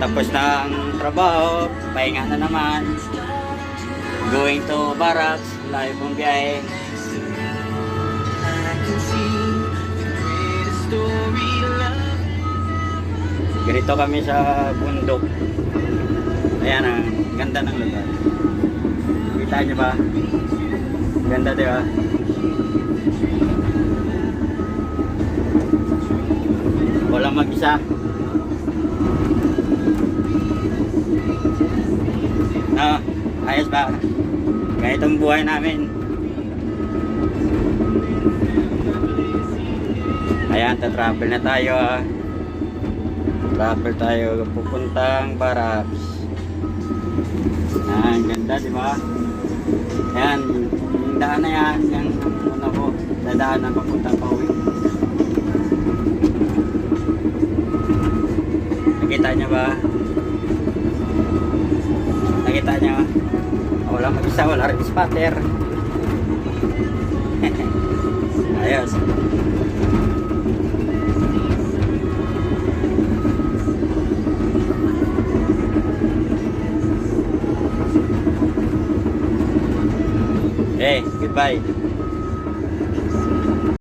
Tapos na ang trabaho, pahinga na naman. Going to barracks, layo pong biyahe. Ganito kami sa bundok. Ayan ang ganda ng lugar. Kita nyo ba? Ganda, di ba? Walang mag-isa. No, ayos ba? Ganito ang buhay namin. Ayan, travel na tayo. Travel tayo pupuntang barracks. Ayan, ganda, di ba? Ayan, yung daan na yan, yung una ko, dadaan na papuntang pauwi. Nakita nyo ba? Nakita nyo? Wala mag-isa, wala rin spatter. Ayos. Hey, goodbye.